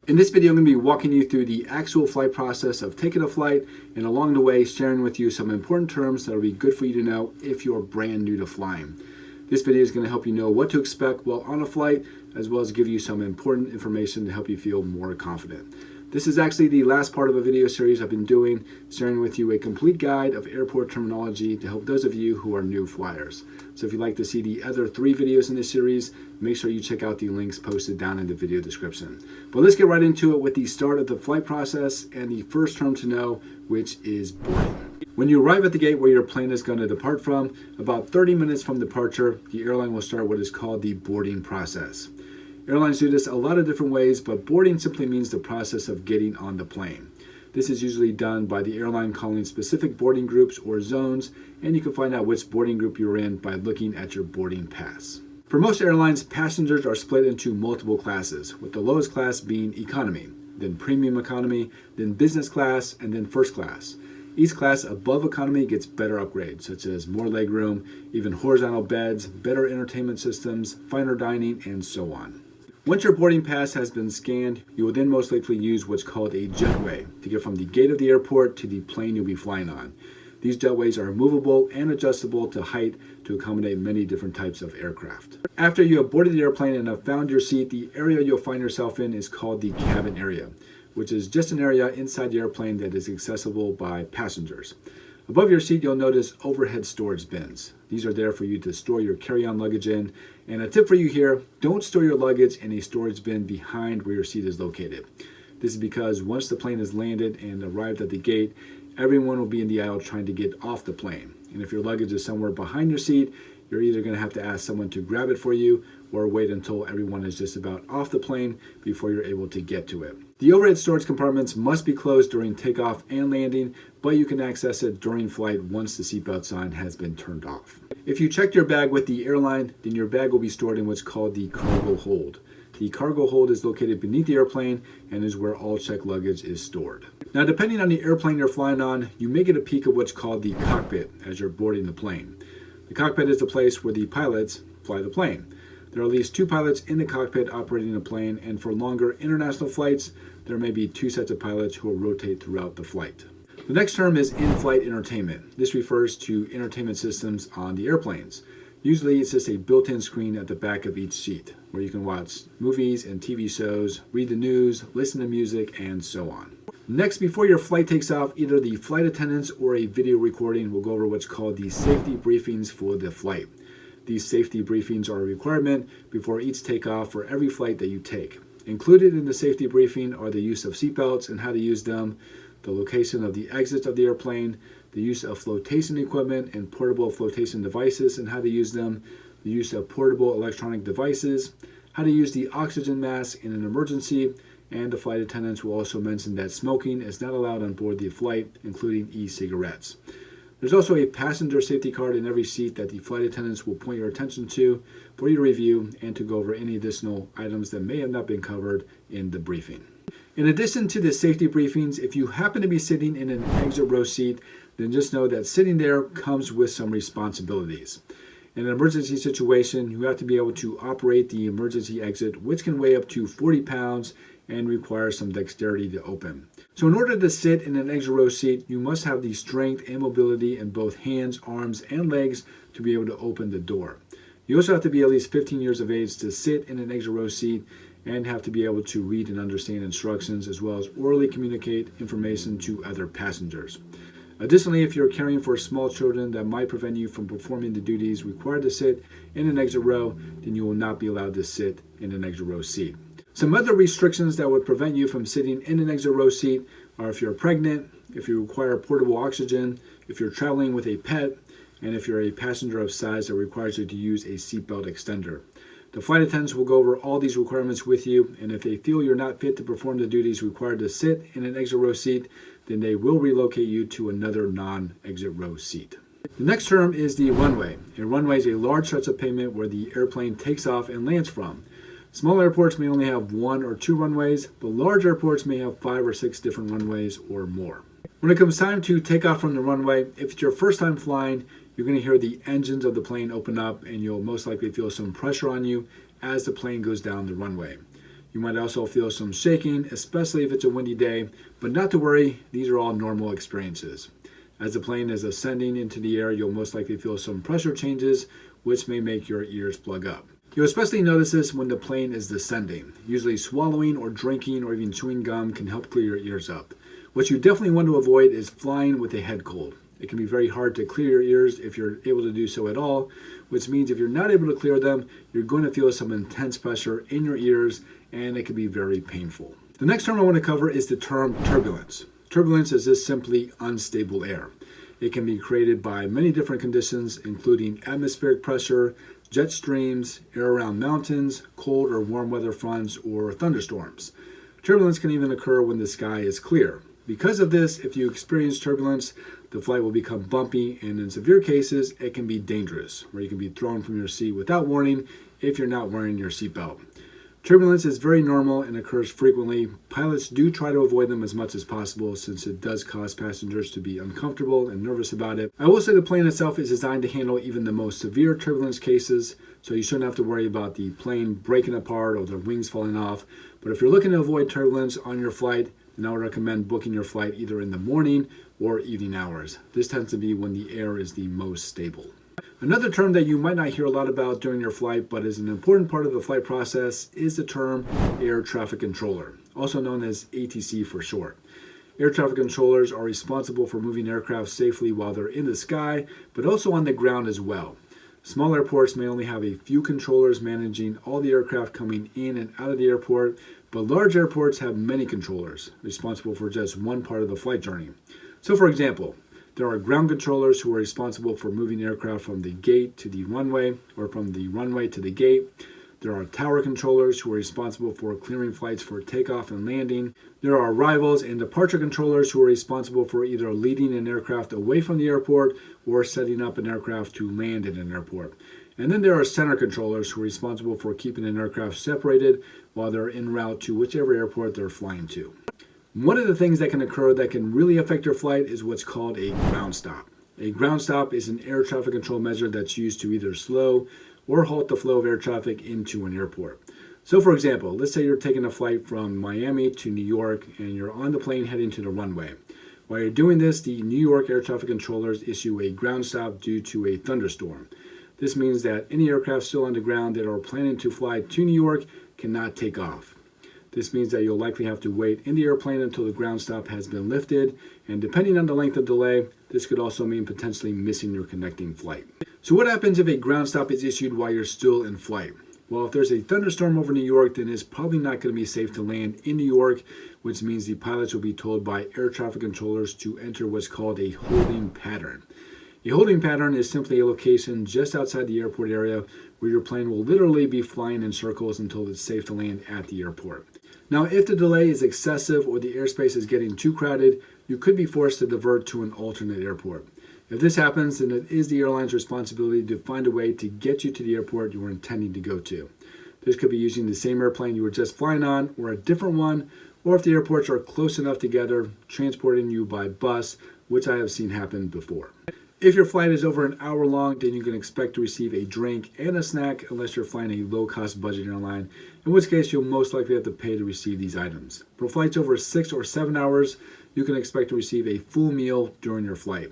In this video, I'm going to be walking you through the actual flight process of taking a flight, and along the way sharing with you some important terms that will be good for you to know if you're brand new to flying. This video is going to help you know what to expect while on a flight, as well as give you some important information to help you feel more confident. This is actually the last part of a video series I've been doing, sharing with you a complete guide of airport terminology to help those of you who are new flyers. So if you'd like to see the other 3 videos in this series, make sure you check out the links posted down in the video description. But let's get right into it with the start of the flight process and the first term to know, which is boarding. When you arrive at the gate where your plane is going to depart from, about 30 minutes from departure, the airline will start what is called the boarding process. Airlines do this a lot of different ways, but boarding simply means the process of getting on the plane. This is usually done by the airline calling specific boarding groups or zones, and you can find out which boarding group you're in by looking at your boarding pass. For most airlines, passengers are split into multiple classes, with the lowest class being economy, then premium economy, then business class, and then first class. Each class above economy gets better upgrades, such as more legroom, even horizontal beds, better entertainment systems, finer dining, and so on. Once your boarding pass has been scanned, you will then most likely use what's called a jetway to get from the gate of the airport to the plane you'll be flying on. These jetways are movable and adjustable to height to accommodate many different types of aircraft. After you have boarded the airplane and have found your seat, the area you'll find yourself in is called the cabin area, which is just an area inside the airplane that is accessible by passengers. Above your seat, you'll notice overhead storage bins. These are there for you to store your carry-on luggage in. And a tip for you here, don't store your luggage in a storage bin behind where your seat is located. This is because once the plane has landed and arrived at the gate, everyone will be in the aisle trying to get off the plane. And if your luggage is somewhere behind your seat, you're either going to have to ask someone to grab it for you or wait until everyone is just about off the plane before you're able to get to it. The overhead storage compartments must be closed during takeoff and landing, but you can access it during flight once the seatbelt sign has been turned off. If you checked your bag with the airline, then your bag will be stored in what's called the cargo hold. The cargo hold is located beneath the airplane and is where all checked luggage is stored. Now, depending on the airplane you're flying on, you may get a peek of what's called the cockpit as you're boarding the plane. The cockpit is the place where the pilots fly the plane. There are at least 2 pilots in the cockpit operating the plane, and for longer international flights, there may be 2 sets of pilots who will rotate throughout the flight. The next term is in-flight entertainment. This refers to entertainment systems on the airplanes. Usually it's just a built-in screen at the back of each seat where you can watch movies and TV shows, read the news, listen to music, and so on. Next, before your flight takes off, either the flight attendants or a video recording will go over what's called the safety briefings for the flight. These safety briefings are a requirement before each takeoff for every flight that you take. Included in the safety briefing are the use of seatbelts and how to use them, the location of the exits of the airplane, the use of flotation equipment and portable flotation devices and how to use them, the use of portable electronic devices, how to use the oxygen mask in an emergency, and the flight attendants will also mention that smoking is not allowed on board the flight, including e-cigarettes. There's also a passenger safety card in every seat that the flight attendants will point your attention to for you to review and to go over any additional items that may have not been covered in the briefing. In addition to the safety briefings, if you happen to be sitting in an exit row seat, then just know that sitting there comes with some responsibilities. In an emergency situation, you have to be able to operate the emergency exit, which can weigh up to 40 pounds and require some dexterity to open. So in order to sit in an exit row seat, you must have the strength and mobility in both hands, arms, and legs to be able to open the door. You also have to be at least 15 years of age to sit in an exit row seat and have to be able to read and understand instructions as well as orally communicate information to other passengers. Additionally, if you're caring for small children that might prevent you from performing the duties required to sit in an exit row, then you will not be allowed to sit in an exit row seat. Some other restrictions that would prevent you from sitting in an exit row seat are if you're pregnant, if you require portable oxygen, if you're traveling with a pet, and if you're a passenger of size that requires you to use a seatbelt extender. The flight attendants will go over all these requirements with you, and if they feel you're not fit to perform the duties required to sit in an exit row seat, then they will relocate you to another non-exit row seat. The next term is the runway. A runway is a large stretch of pavement where the airplane takes off and lands from. Small airports may only have 1 or 2 runways, but large airports may have 5 or 6 different runways or more. When it comes time to take off from the runway, if it's your first time flying, you're going to hear the engines of the plane open up and you'll most likely feel some pressure on you as the plane goes down the runway. You might also feel some shaking, especially if it's a windy day, but not to worry, these are all normal experiences. As the plane is ascending into the air, you'll most likely feel some pressure changes, which may make your ears plug up. You'll especially notice this when the plane is descending. Usually swallowing or drinking or even chewing gum can help clear your ears up. What you definitely want to avoid is flying with a head cold. It can be very hard to clear your ears if you're able to do so at all, which means if you're not able to clear them, you're going to feel some intense pressure in your ears, and it can be very painful. The next term I want to cover is the term turbulence. Turbulence is just simply unstable air. It can be created by many different conditions, including atmospheric pressure, jet streams, air around mountains, cold or warm weather fronts, or thunderstorms. Turbulence can even occur when the sky is clear. Because of this, if you experience turbulence, the flight will become bumpy, and in severe cases, it can be dangerous, where you can be thrown from your seat without warning if you're not wearing your seatbelt. Turbulence is very normal and occurs frequently. Pilots do try to avoid them as much as possible since it does cause passengers to be uncomfortable and nervous about it. I will say the plane itself is designed to handle even the most severe turbulence cases, so you shouldn't have to worry about the plane breaking apart or the wings falling off. But if you're looking to avoid turbulence on your flight, then I would recommend booking your flight either in the morning or evening hours. This tends to be when the air is the most stable. Another term that you might not hear a lot about during your flight, but is an important part of the flight process, is the term air traffic controller, also known as ATC for short. Air traffic controllers are responsible for moving aircraft safely while they're in the sky, but also on the ground as well. Small airports may only have a few controllers managing all the aircraft coming in and out of the airport, but large airports have many controllers responsible for just one part of the flight journey. So for example, there are ground controllers who are responsible for moving aircraft from the gate to the runway or from the runway to the gate. There are tower controllers who are responsible for clearing flights for takeoff and landing. There are arrivals and departure controllers who are responsible for either leading an aircraft away from the airport or setting up an aircraft to land in an airport. And then there are center controllers who are responsible for keeping an aircraft separated while they're en route to whichever airport they're flying to. One of the things that can occur that can really affect your flight is what's called a ground stop. A ground stop is an air traffic control measure that's used to either slow or halt the flow of air traffic into an airport. So for example, let's say you're taking a flight from Miami to New York and you're on the plane heading to the runway. While you're doing this, the New York air traffic controllers issue a ground stop due to a thunderstorm. This means that any aircraft still on the ground that are planning to fly to New York cannot take off. This means that you'll likely have to wait in the airplane until the ground stop has been lifted, and depending on the length of delay, this could also mean potentially missing your connecting flight. So what happens if a ground stop is issued while you're still in flight? Well, if there's a thunderstorm over New York, then it's probably not going to be safe to land in New York, which means the pilots will be told by air traffic controllers to enter what's called a holding pattern. A holding pattern is simply a location just outside the airport area where your plane will literally be flying in circles until it's safe to land at the airport. Now, if the delay is excessive or the airspace is getting too crowded, you could be forced to divert to an alternate airport. If this happens, then it is the airline's responsibility to find a way to get you to the airport you were intending to go to. This could be using the same airplane you were just flying on or a different one, or if the airports are close enough together, transporting you by bus, which I have seen happen before. If your flight is over an hour long, then you can expect to receive a drink and a snack unless you're flying a low-cost budget airline, in which case you'll most likely have to pay to receive these items. For flights over 6 or 7 hours, you can expect to receive a full meal during your flight.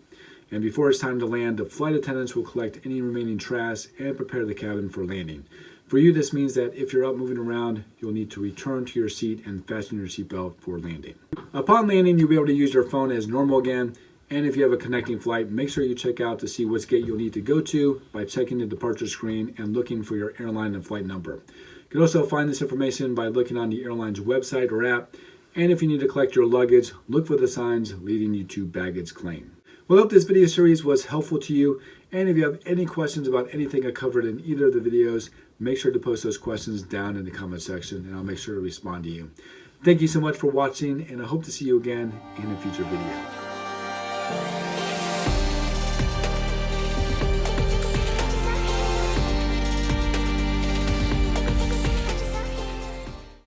And before it's time to land, the flight attendants will collect any remaining trash and prepare the cabin for landing. For you, this means that if you're out moving around, you'll need to return to your seat and fasten your seatbelt for landing. Upon landing, you'll be able to use your phone as normal again. And if you have a connecting flight, make sure you check out to see which gate you'll need to go to by checking the departure screen and looking for your airline and flight number. You can also find this information by looking on the airline's website or app. And if you need to collect your luggage, look for the signs leading you to baggage claim. Well, I hope this video series was helpful to you. And if you have any questions about anything I covered in either of the videos, make sure to post those questions down in the comment section and I'll make sure to respond to you. Thank you so much for watching, and I hope to see you again in a future video.